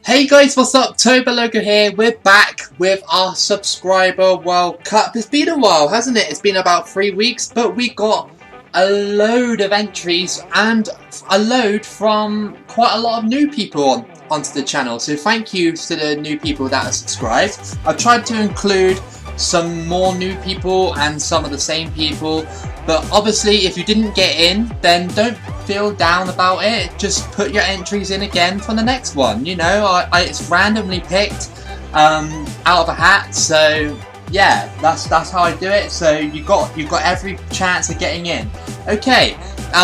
Hey guys, what's up? Toboloco here. We're back with our subscriber World Cup. It's been a while, hasn't it? It's been about 3 weeks, but we got a load of entries and a load from quite a lot of new people onto the channel. So thank you to the new people that are subscribed. I've tried to include some more new people and some of the same people, but obviously if you didn't get in, then don't feel down about it. Just put your entries in again for the next one. You know, it's randomly picked out of a hat, so yeah, that's how I do it. So you've got every chance of getting in. Okay,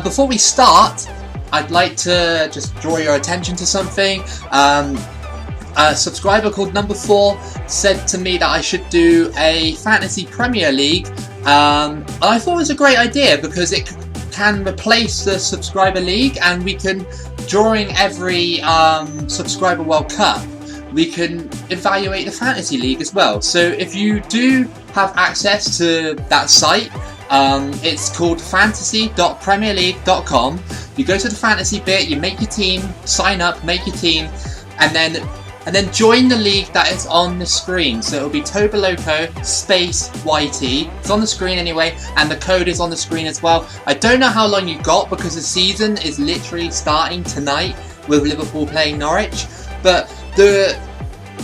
before we start, I'd like to just draw your attention to something. A subscriber called Number 4 said to me that I should do a Fantasy Premier League. I thought it was a great idea because it can replace the Subscriber League, and we can, during every Subscriber World Cup, we can evaluate the Fantasy League as well. So if you do have access to that site, it's called fantasy.premierleague.com. You go to the fantasy bit, you make your team, sign up, make your team, and then join the league that is on the screen. So it'll be Toboloco space YT. It's on the screen anyway, and the code is on the screen as well. I don't know how long you got because the season is literally starting tonight with Liverpool playing Norwich. But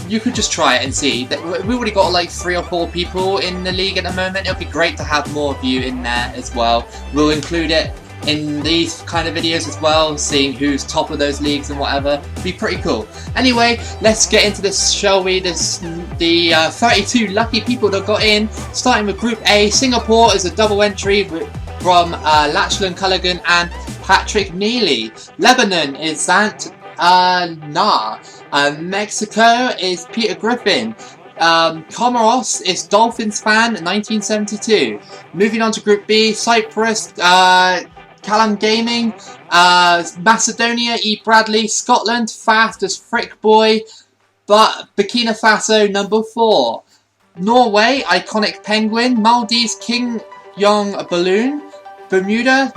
you could just try it and see. We've already got like 3 or 4 people in the league at the moment. It'll be great to have more of you in there as well. We'll include it in these kind of videos as well, seeing who's top of those leagues and whatever. It'd be pretty cool. Anyway, let's get into this, shall we? The 32 lucky people that got in, starting with Group A. Singapore is a double entry from Lachlan Culligan and Patrick Neely. Lebanon is Sant Nah. Mexico is Peter Griffin. Comoros is Dolphins fan 1972. Moving on to Group B, Cyprus, Callum Gaming, Macedonia, E. Bradley, Scotland, Fast as Frick Boy, but Burkina Faso number 4. Norway, Iconic Penguin, Maldives, King Yong Balloon, Bermuda,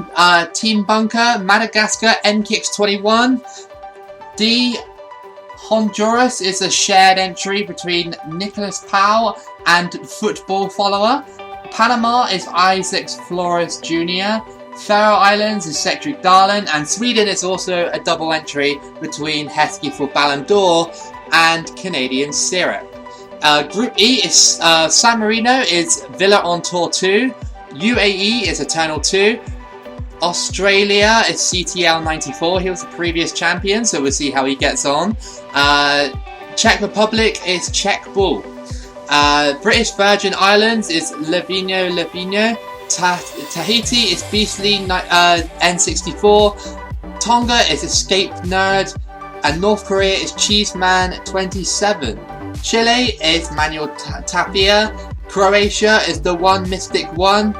Team Bunker, Madagascar, Nkix21, D. Honduras is a shared entry between Nicholas Powell and Football Follower. Panama is Isaac Flores Jr. Faroe Islands is Cedric Darlin, and Sweden is also a double entry between Heskey for Ballon d'Or and Canadian Syrup. Group E is San Marino is Villa on Tour 2. UAE is Eternal 2. Australia is CTL 94. He was the previous champion, so we'll see how he gets on. Czech Republic is Czech Bull. British Virgin Islands is Levino. Tahiti is Beastly N64. Tonga is Escape Nerd. And North Korea is Cheeseman 27. Chile is Manuel Tapia. Croatia is The One Mystic One.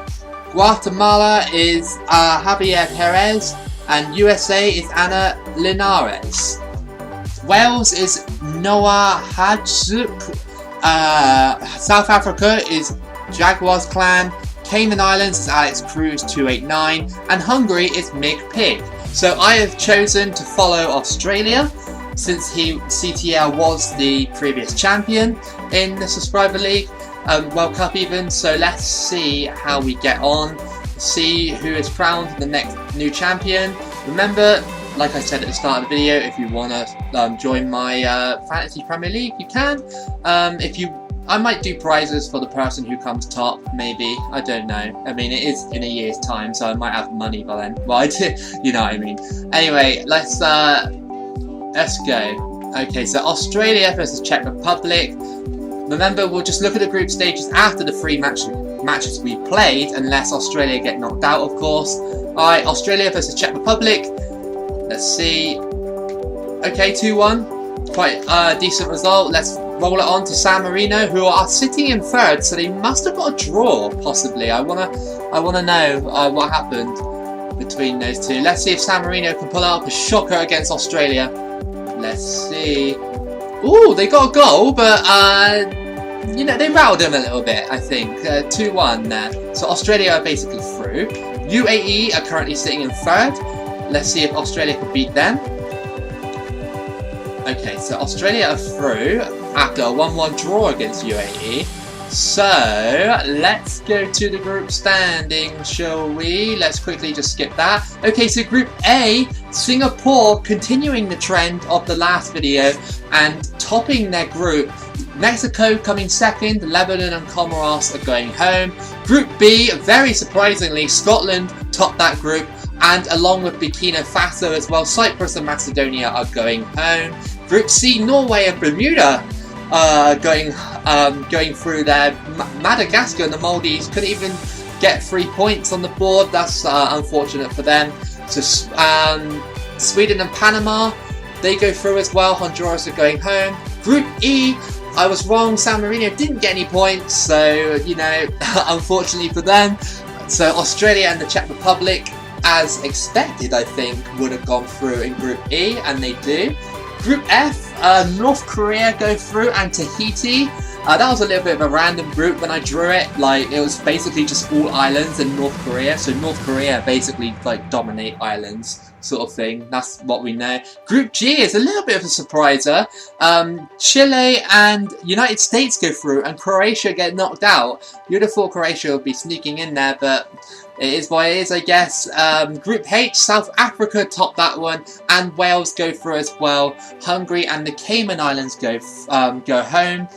Guatemala is Javier Perez, and USA is Anna Linares. Wales is Noah Hadzouk. South Africa is Jaguars Clan. Cayman Islands is Alex Cruz 289, and Hungary is Mig Pig. So I have chosen to follow Australia since CTL was the previous champion in the Subscriber League. World Cup even, so let's see how we get on, see who is crowned the next new champion. Remember, like I said at the start of the video, if you want to join my Fantasy Premier League, you can. I might do prizes for the person who comes top, maybe, I don't know. I mean, it is in a year's time, so I might have money by then. Well, I do, you know what I mean. Anyway, let's go. Okay, so Australia versus Czech Republic. Remember, we'll just look at the group stages after the 3 matches we played, unless Australia get knocked out, of course. Alright, Australia versus Czech Republic. Let's see. Okay, 2-1. Quite a decent result. Let's roll it on to San Marino, who are sitting in 3rd, so they must have got a draw, possibly. I wanna know what happened between those two. Let's see if San Marino can pull out a shocker against Australia. Let's see. Ooh, they got a goal, but you know, they riled them a little bit, I think. 2-1 there. So Australia are basically through. UAE are currently sitting in 3rd. Let's see if Australia can beat them. Okay, so Australia are through after a 1-1 draw against UAE. So, let's go to the group standing, shall we? Let's quickly just skip that. Okay, so Group A, Singapore continuing the trend of the last video and topping their group. Mexico coming second, Lebanon and Comoros are going home. Group B, very surprisingly, Scotland topped that group, and along with Burkina Faso as well, Cyprus and Macedonia are going home. Group C, Norway and Bermuda going through there. Madagascar and the Maldives couldn't even get 3 points on the board. That's unfortunate for them. So Sweden and Panama, they go through as well. Honduras are going home. Group E, I was wrong. San Marino didn't get any points, so you know, unfortunately for them. So Australia and the Czech Republic, as expected, I think, would have gone through in Group E, and they do. Group F, North Korea go through and Tahiti. That was a little bit of a random group when I drew it. Like, it was basically just all islands in North Korea. So North Korea basically like dominate islands, sort of thing. That's what we know. Group G is a little bit of a surpriser. Chile and United States go through and Croatia get knocked out. You'd have thought Croatia would be sneaking in there, but it is what it is, I guess. Group H, South Africa top that one, and Wales go through as well. Hungary and the Cayman Islands go home,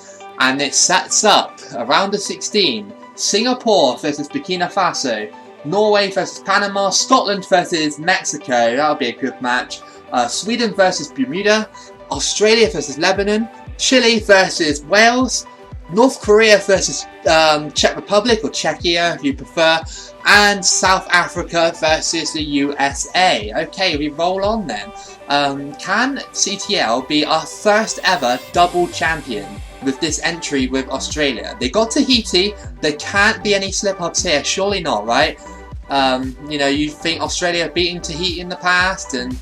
and it sets up a round of 16. Singapore versus Burkina Faso, Norway versus Panama, Scotland versus Mexico. That'll be a good match. Sweden versus Bermuda, Australia versus Lebanon, Chile versus Wales, North Korea versus Czech Republic, or Czechia if you prefer, and South Africa versus the USA. Okay, we roll on then. Can CTL be our first ever double champion with this entry with Australia? They got Tahiti. There can't be any slip-ups here. Surely not, right? You know, you think Australia beating Tahiti in the past, and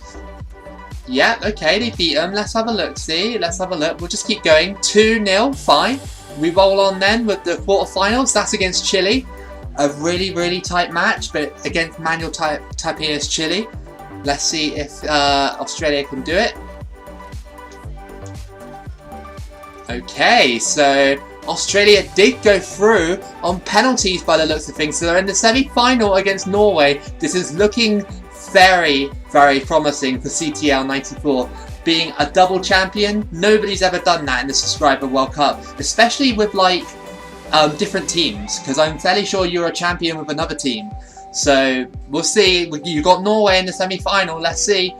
yeah, okay, they beat them. Let's have a look, see? Let's have a look. We'll just keep going. 2-0, fine. We roll on then with the quarterfinals. That's against Chile. A really, really tight match, but against Manuel Tapia's Chile. Let's see if Australia can do it. Okay, so Australia did go through on penalties by the looks of things. So they're in the semi-final against Norway. This is looking very, very promising for CTL 94. Being a double champion, nobody's ever done that in the Subscriber World Cup, especially with like different teams, because I'm fairly sure you're a champion with another team. So we'll see. You got Norway in the semi-final. Let's see.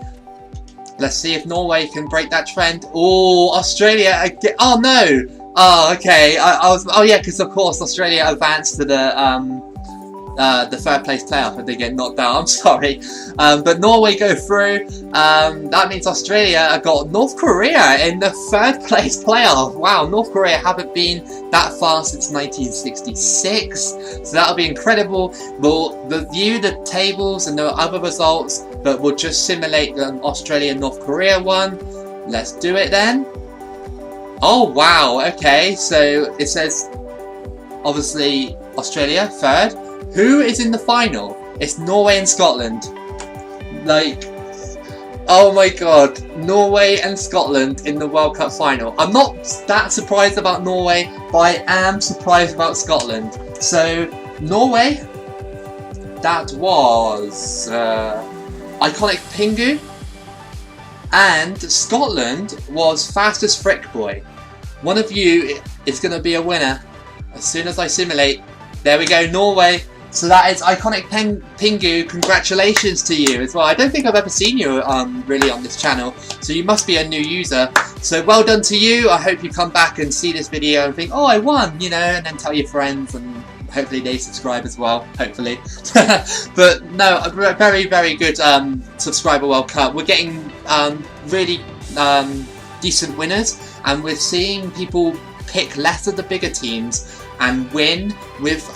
Let's see if Norway can break that trend. Oh, Australia again. Oh no. Oh, okay. I was. Oh yeah, because of course Australia advanced to the third place playoff and they get knocked out. I'm sorry, but Norway go through. That means Australia got North Korea in the third place playoff. Wow, North Korea haven't been that far since 1966, so that'll be incredible. We'll review the tables and the other results, but we'll just simulate the Australia-North Korea one. Let's do it then. Oh wow, okay, so it says obviously Australia third. Who is in the final? It's Norway and Scotland. Like, oh my god, Norway and Scotland in the World Cup final. I'm not that surprised about Norway, but I am surprised about Scotland. So, Norway, that was Iconic Pingu, and Scotland was Fastest Frick Boy. One of you is going to be a winner as soon as I simulate. There we go, Norway. So that is Iconic Pingu. Congratulations to you as well. I don't think I've ever seen you really on this channel, so you must be a new user. So well done to you. I hope you come back and see this video and think, oh, I won, you know, and then tell your friends and hopefully they subscribe as well, hopefully. But no, a very, very good Subscriber World Cup. We're getting really decent winners, and we're seeing people pick less of the bigger teams and win with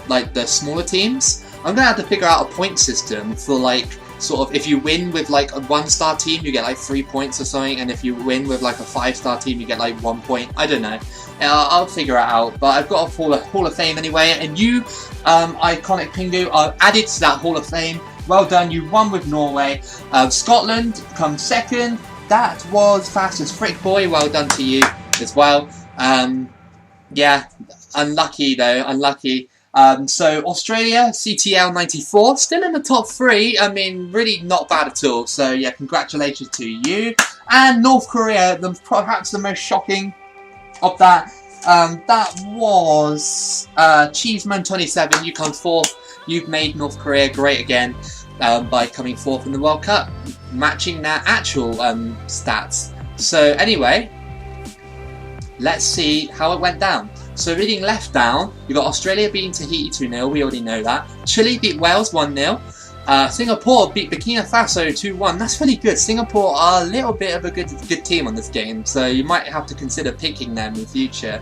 like the smaller teams. I'm gonna have to figure out a point system for like sort of if you win with like a 1-star team you get like 3 points or something, and if you win with like a 5-star team you get like 1 point. I don't know. I'll figure it out. But I've got a Hall of Fame anyway, and you, Iconic Pingu, are added to that Hall of Fame. Well done, you won with Norway. Scotland comes second. that was fast as frick, boy. Well done to you as well. Yeah, unlucky though, unlucky. So Australia, CTL 94, still in the top 3. I mean, really not bad at all. So yeah, congratulations to you. And North Korea, perhaps the most shocking of that. That was Cheeseman 27. You come 4th. You've made North Korea great again by coming 4th in the World Cup, matching their actual stats. So anyway, let's see how it went down. So reading left down, you got Australia beating Tahiti 2-0, we already know that. Chile beat Wales 1-0. Singapore beat Burkina Faso 2-1. That's really good. Singapore are a little bit of a good team on this game, so you might have to consider picking them in the future.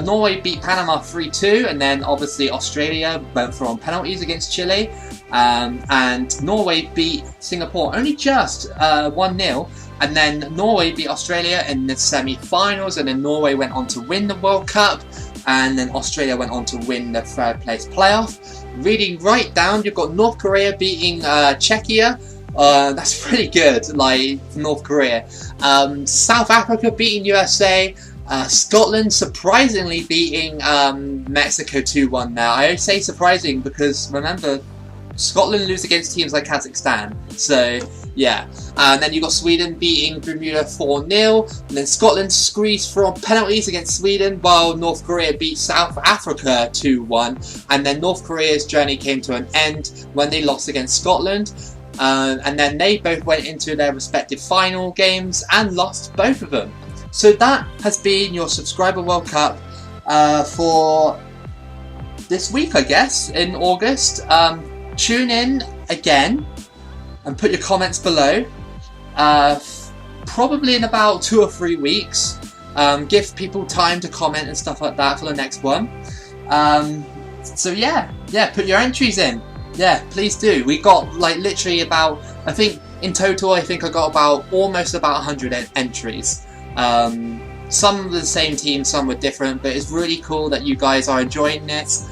Norway beat Panama 3-2, and then obviously Australia went for on penalties against Chile. And Norway beat Singapore only just 1-0. And then Norway beat Australia in the semi-finals, and then Norway went on to win the World Cup, and then Australia went on to win the 3rd place playoff. Reading right down, you've got North Korea beating Czechia. That's pretty good, like North Korea. South Africa beating USA. Scotland surprisingly beating Mexico 2-1 now. I say surprising because remember, Scotland lose against teams like Kazakhstan. So yeah. And then you got Sweden beating Bermuda 4-0. And then Scotland squeezed from penalties against Sweden, while North Korea beat South Africa 2-1. And then North Korea's journey came to an end when they lost against Scotland. And then they both went into their respective final games and lost both of them. So that has been your Subscriber World Cup for this week, I guess, in August. Tune in again and put your comments below. Probably in about 2 or 3 weeks. Give people time to comment and stuff like that for the next one. So yeah, put your entries in. Yeah, please do. We got like literally about, I think in total, I got almost about 100 entries. Some of the same team, some were different, but it's really cool that you guys are enjoying this,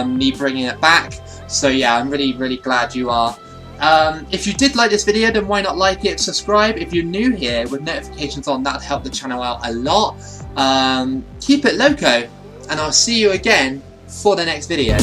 me bringing it back. So yeah, I'm really glad you are. If you did like this video, then why not like it, subscribe. If you're new here with notifications on, that'll help the channel out a lot. Keep it loco, and I'll see you again for the next video.